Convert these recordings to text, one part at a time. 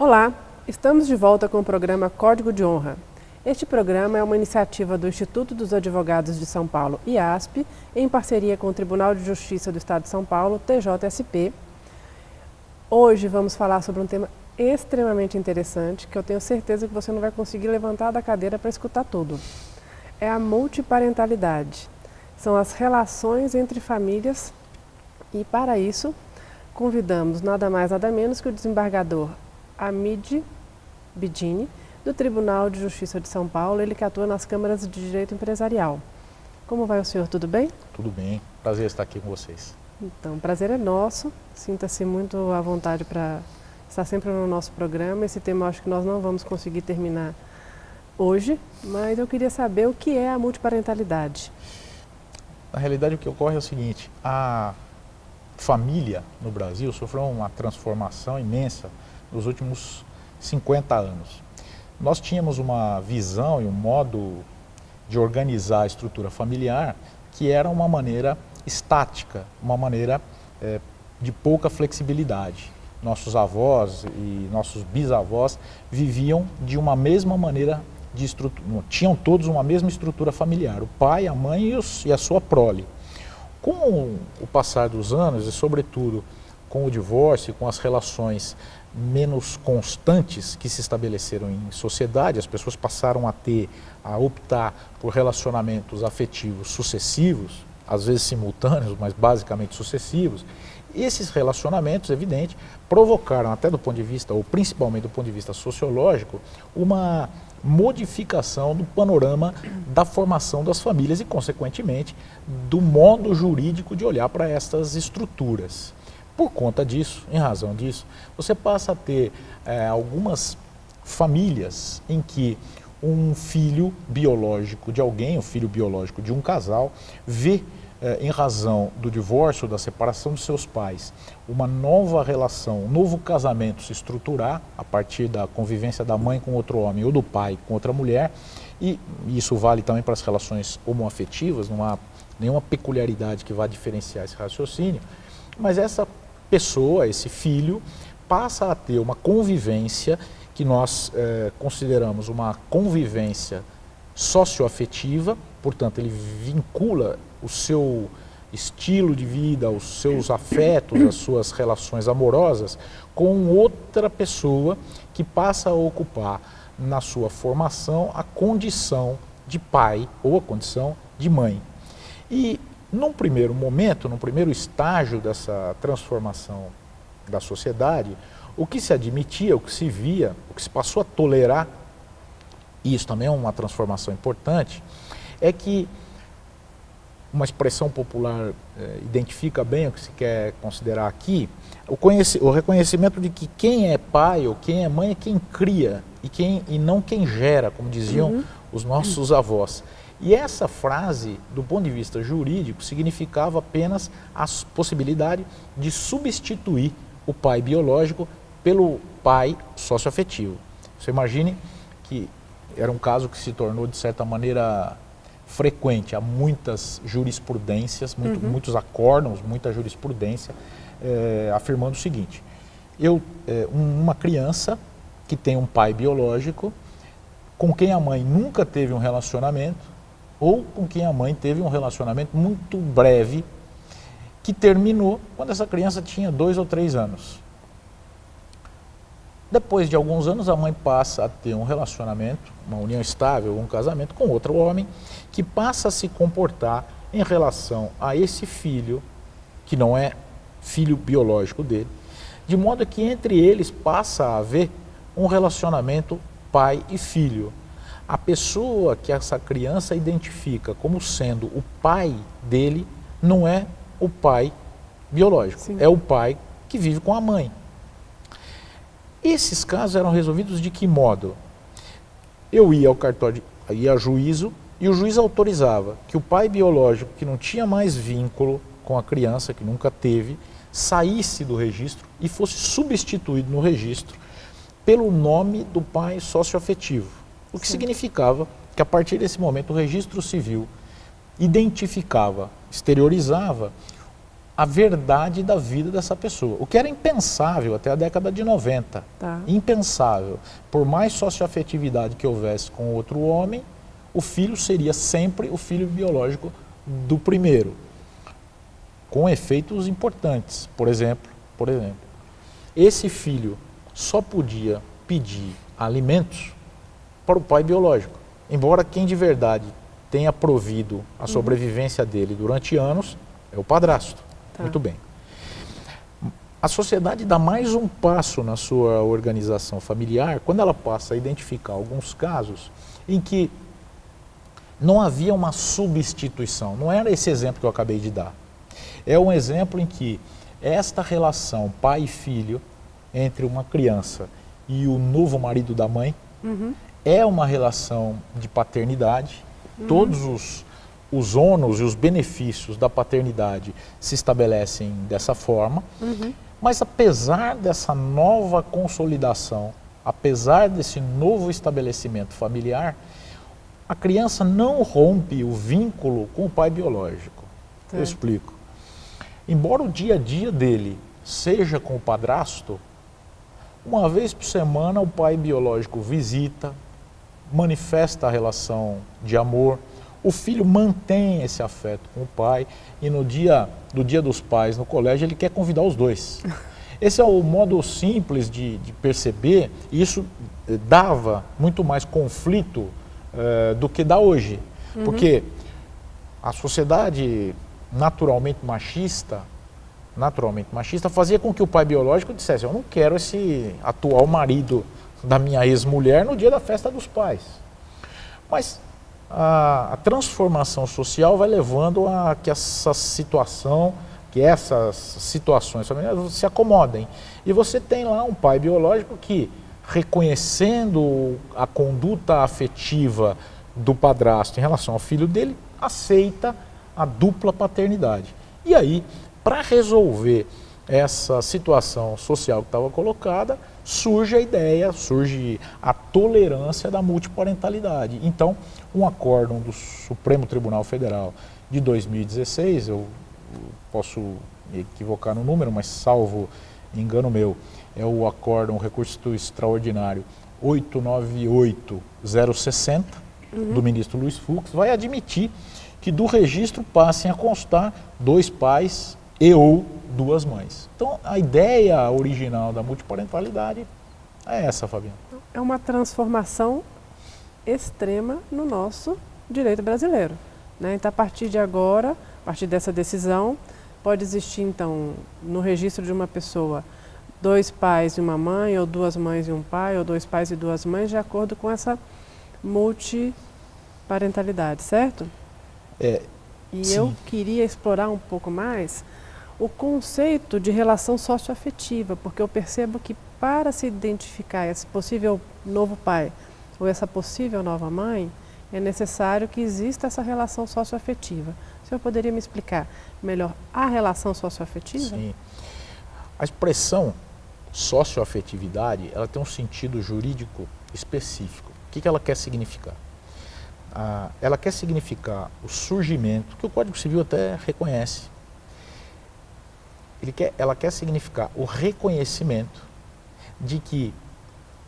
Olá, estamos de volta com o programa Código de Honra. Este programa é uma iniciativa do Instituto dos Advogados de São Paulo, IASP, em parceria com o Tribunal de Justiça do Estado de São Paulo, TJSP. Hoje vamos falar sobre um tema extremamente interessante, que eu tenho certeza que você não vai conseguir levantar da cadeira para escutar tudo. É a multiparentalidade. São as relações entre famílias e, para isso, convidamos nada mais nada menos que o desembargador Hamid Bidini, do Tribunal de Justiça de São Paulo, ele que atua nas câmaras de direito empresarial. Como vai o senhor? Tudo bem? Tudo bem, prazer estar aqui com vocês. Então, o prazer é nosso, sinta-se muito à vontade para estar sempre no nosso programa. Esse tema eu acho que nós não vamos conseguir terminar hoje, mas eu queria saber o que é a multiparentalidade. Na realidade, o que ocorre é o seguinte: a família no Brasil sofreu uma transformação imensa nos últimos 50 anos. Nós tínhamos uma visão e um modo de organizar a estrutura familiar que era uma maneira estática, uma maneira de pouca flexibilidade. Nossos avós e nossos bisavós viviam de uma mesma maneira de estrutura, tinham todos uma mesma estrutura familiar, o pai, a mãe e a sua prole. Com o passar dos anos e sobretudo com o divórcio, com as relações menos constantes que se estabeleceram em sociedade, as pessoas passaram a optar por relacionamentos afetivos sucessivos, às vezes simultâneos, mas basicamente sucessivos. Esses relacionamentos, evidente, provocaram, até do ponto de vista, ou principalmente do ponto de vista sociológico, uma modificação do panorama da formação das famílias e, consequentemente, do modo jurídico de olhar para estas estruturas. Por conta disso, em razão disso, você passa a ter algumas famílias em que um filho biológico de alguém, o filho biológico de um casal, vê, em razão do divórcio, da separação dos seus pais, uma nova relação, um novo casamento se estruturar a partir da convivência da mãe com outro homem ou do pai com outra mulher, e isso vale também para as relações homoafetivas, não há nenhuma peculiaridade que vá diferenciar esse raciocínio, mas essa pessoa, esse filho, passa a ter uma convivência que nós consideramos uma convivência socioafetiva, portanto ele vincula o seu estilo de vida, os seus afetos, as suas relações amorosas com outra pessoa que passa a ocupar na sua formação a condição de pai ou a condição de mãe. E num primeiro momento, num primeiro estágio dessa transformação da sociedade, o que se admitia, o que se via, o que se passou a tolerar, e isso também é uma transformação importante, é que uma expressão popular identifica bem o que se quer considerar aqui, o reconhecimento de que quem é pai ou quem é mãe é quem cria e não quem gera, como diziam os nossos avós. E essa frase, do ponto de vista jurídico, significava apenas a possibilidade de substituir o pai biológico pelo pai socioafetivo. Você imagine que era um caso que se tornou, de certa maneira, frequente. Há muitas jurisprudências, muitos acórdãos, muita jurisprudência afirmando o seguinte: uma criança que tem um pai biológico, com quem a mãe nunca teve um relacionamento, ou com quem a mãe teve um relacionamento muito breve, que terminou quando essa criança tinha 2 ou 3 anos. Depois de alguns anos, a mãe passa a ter um relacionamento, uma união estável, um casamento com outro homem, que passa a se comportar em relação a esse filho, que não é filho biológico dele, de modo que entre eles passa a haver um relacionamento pai e filho. A pessoa que essa criança identifica como sendo o pai dele não é o pai biológico, é o pai que vive com a mãe. Esses casos eram resolvidos de que modo? Eu ia ao cartório, ia a juízo, e o juiz autorizava que o pai biológico, que não tinha mais vínculo com a criança, que nunca teve, saísse do registro e fosse substituído no registro pelo nome do pai socioafetivo. O que significava que, a partir desse momento, o registro civil identificava, exteriorizava a verdade da vida dessa pessoa. O que era impensável até a década de 90. Tá. Impensável. Por mais socioafetividade que houvesse com outro homem, o filho seria sempre o filho biológico do primeiro. Com efeitos importantes. Por exemplo, esse filho só podia pedir alimentos para o pai biológico. Embora quem de verdade tenha provido a sobrevivência dele durante anos é o padrasto. Tá. Muito bem. A sociedade dá mais um passo na sua organização familiar quando ela passa a identificar alguns casos em que não havia uma substituição. Não era esse exemplo que eu acabei de dar. É um exemplo em que esta relação pai e filho entre uma criança e o novo marido da mãe é uma relação de paternidade. Todos os ônus e os benefícios da paternidade se estabelecem dessa forma, mas apesar dessa nova consolidação, apesar desse novo estabelecimento familiar, a criança não rompe o vínculo com o pai biológico. Tá. Eu explico. Embora o dia a dia dele seja com o padrasto, uma vez por semana o pai biológico visita, manifesta a relação de amor, o filho mantém esse afeto com o pai e no dia dos pais no colégio ele quer convidar os dois. Esse é o modo simples de perceber, e isso dava muito mais conflito do que dá hoje. Porque a sociedade naturalmente machista fazia com que o pai biológico dissesse: eu não quero esse atual marido da minha ex-mulher no dia da festa dos pais. Mas a transformação social vai levando a que essa situação, que essas situações familiares se acomodem. E você tem lá um pai biológico que, reconhecendo a conduta afetiva do padrasto em relação ao filho dele, aceita a dupla paternidade. E aí, para resolver essa situação social que estava colocada, surge a ideia, surge a tolerância da multiparentalidade. Então, um acórdão do Supremo Tribunal Federal de 2016, eu posso me equivocar no número, mas salvo engano meu, é o acórdão, o recurso extraordinário 898060, do ministro Luiz Fux, vai admitir que do registro passem a constar 2 pais e ou 2 mães. Então, a ideia original da multiparentalidade é essa, Fabiana. É uma transformação extrema no nosso direito brasileiro, né? Então, a partir de agora, a partir dessa decisão, pode existir, então, no registro de uma pessoa, 2 pais e uma mãe, ou 2 mães e um pai, ou 2 pais e 2 mães, de acordo com essa multiparentalidade, certo? E sim. eu queria explorar um pouco mais o conceito de relação socioafetiva, porque eu percebo que para se identificar esse possível novo pai ou essa possível nova mãe, é necessário que exista essa relação socioafetiva. O senhor poderia me explicar melhor a relação socioafetiva? Sim. A expressão socioafetividade, ela tem um sentido jurídico específico. O que ela quer significar? Ela quer significar o surgimento, que o Código Civil até reconhece. Ela quer significar o reconhecimento de que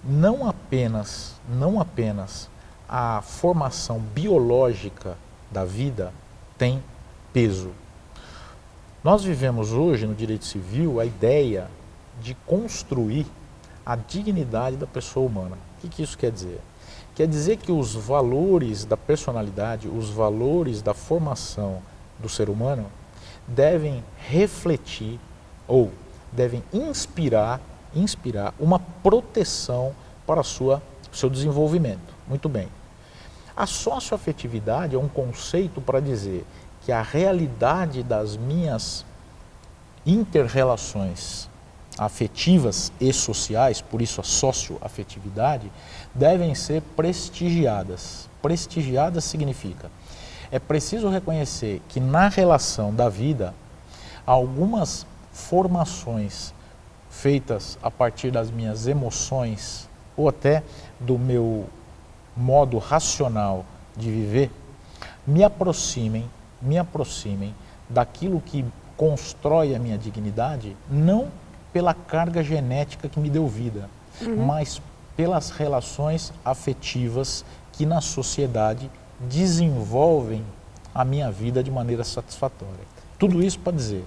não apenas a formação biológica da vida tem peso. Nós vivemos hoje no direito civil a ideia de construir a dignidade da pessoa humana. O que isso quer dizer? Quer dizer que os valores da personalidade, os valores da formação do ser humano devem refletir ou devem inspirar uma proteção para o seu desenvolvimento. Muito bem. A socioafetividade é um conceito para dizer que a realidade das minhas inter-relações afetivas e sociais, por isso a socioafetividade, devem ser prestigiadas. Prestigiadas significa, é preciso reconhecer que na relação da vida, algumas formações feitas a partir das minhas emoções ou até do meu modo racional de viver, me aproximem daquilo que constrói a minha dignidade não pela carga genética que me deu vida, mas pelas relações afetivas que na sociedade desenvolvem a minha vida de maneira satisfatória. Tudo isso para dizer,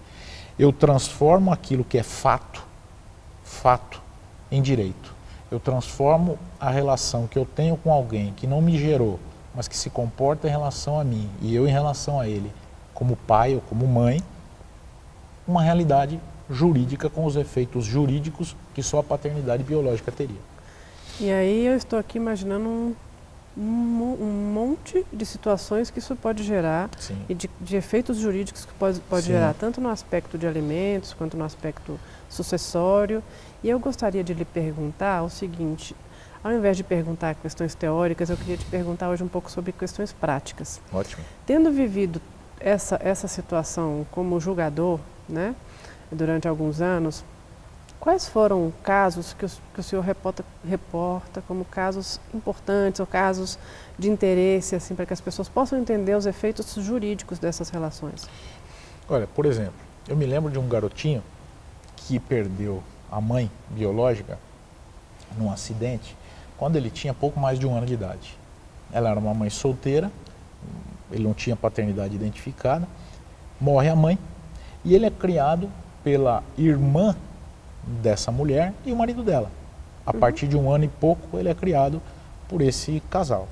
eu transformo aquilo que é fato em direito. Eu transformo a relação que eu tenho com alguém que não me gerou, mas que se comporta em relação a mim e eu em relação a ele, como pai ou como mãe, uma realidade jurídica com os efeitos jurídicos que só a paternidade biológica teria. E aí eu estou aqui imaginando um monte de situações que isso pode gerar. Sim. E de efeitos jurídicos que pode gerar, tanto no aspecto de alimentos quanto no aspecto sucessório. E eu gostaria de lhe perguntar o seguinte, ao invés de perguntar questões teóricas, eu queria te perguntar hoje um pouco sobre questões práticas. Ótimo. Tendo vivido essa situação como julgador, né, durante alguns anos, quais foram casos que o senhor reporta como casos importantes ou casos de interesse, assim, para que as pessoas possam entender os efeitos jurídicos dessas relações? Olha, por exemplo, eu me lembro de um garotinho que perdeu a mãe biológica num acidente quando ele tinha pouco mais de 1 ano de idade. Ela era uma mãe solteira, ele não tinha paternidade identificada, morre a mãe e ele é criado pela irmã dessa mulher e o marido dela. A partir de 1 ano e pouco ele é criado por esse casal.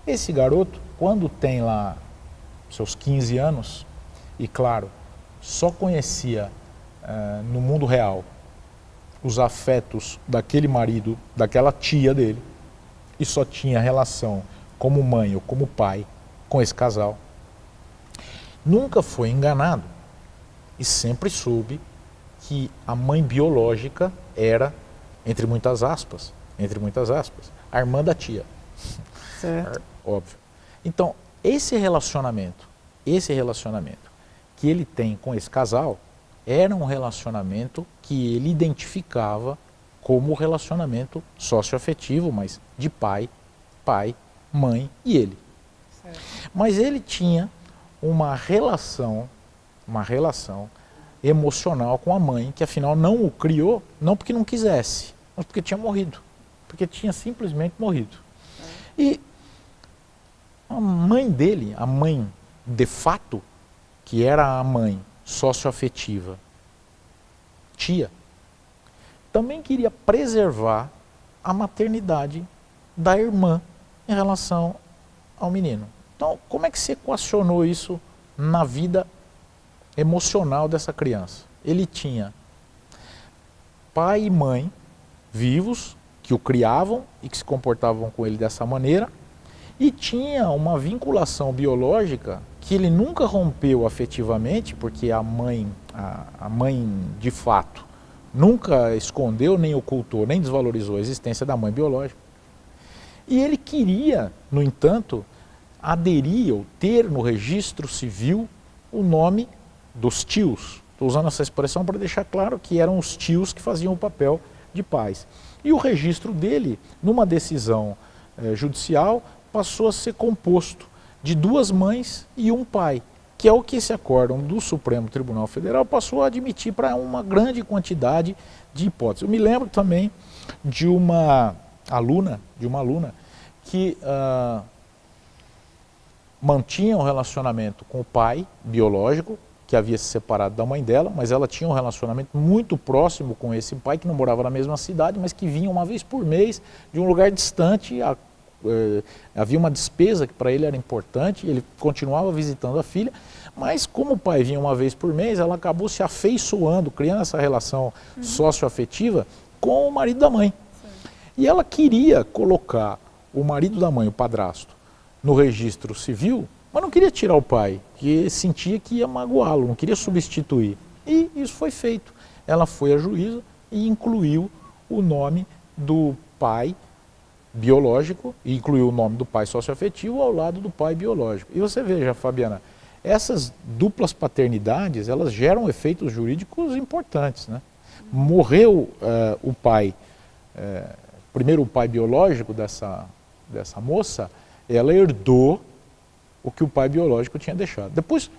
Esse garoto, quando tem lá seus 15 anos, e claro, só conhecia no mundo real os afetos daquele marido, daquela tia dele, e só tinha relação como mãe ou como pai com esse casal, nunca foi enganado e sempre soube que a mãe biológica era, entre muitas aspas, a irmã da tia. Certo. Óbvio. Então, esse relacionamento que ele tem com esse casal era um relacionamento que ele identificava como relacionamento socioafetivo, mas de pai, mãe e ele. Certo. Mas ele tinha uma relação emocional com a mãe, que afinal não o criou, não porque não quisesse, mas porque tinha morrido, porque tinha simplesmente morrido. E a mãe dele, a mãe de fato, que era a mãe socioafetiva, tia, também queria preservar a maternidade da irmã em relação ao menino. Então, como é que se equacionou isso na vida emocional dessa criança? Ele tinha pai e mãe vivos, que o criavam e que se comportavam com ele dessa maneira, e tinha uma vinculação biológica que ele nunca rompeu afetivamente, porque a mãe de fato nunca escondeu, nem ocultou, nem desvalorizou a existência da mãe biológica. E ele queria, no entanto, aderir ou ter no registro civil o nome dos tios. Estou usando essa expressão para deixar claro que eram os tios que faziam o papel de pais. E o registro dele, numa decisão judicial, passou a ser composto de 2 mães e 1 pai, que é o que esse acórdão do Supremo Tribunal Federal passou a admitir para uma grande quantidade de hipóteses. Eu me lembro também de uma aluna que mantinha um relacionamento com o pai biológico, que havia se separado da mãe dela, mas ela tinha um relacionamento muito próximo com esse pai, que não morava na mesma cidade, mas que vinha uma vez por mês de um lugar distante. Havia uma despesa que para ele era importante, ele continuava visitando a filha, mas como o pai vinha uma vez por mês, ela acabou se afeiçoando, criando essa relação socioafetiva com o marido da mãe. Sim. E ela queria colocar o marido da mãe, o padrasto, no registro civil, mas não queria tirar o pai, que sentia que ia magoá-lo, não queria substituir. E isso foi feito. Ela foi à juíza e incluiu o nome do pai biológico, e incluiu o nome do pai socioafetivo ao lado do pai biológico. E você veja, Fabiana, essas duplas paternidades, elas geram efeitos jurídicos importantes, né? Morreu o pai, primeiro o pai biológico dessa moça, ela herdou o que o pai biológico tinha deixado. Depois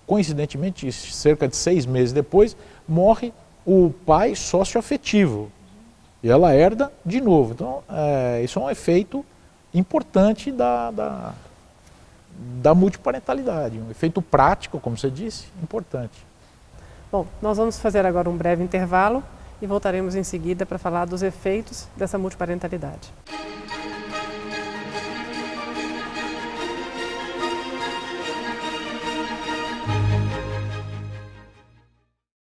coincidentemente, cerca de 6 meses depois, morre o pai socioafetivo. E ela herda de novo. Então, isso é um efeito importante da multiparentalidade, um efeito prático, como você disse, importante. Bom, nós vamos fazer agora um breve intervalo e voltaremos em seguida para falar dos efeitos dessa multiparentalidade.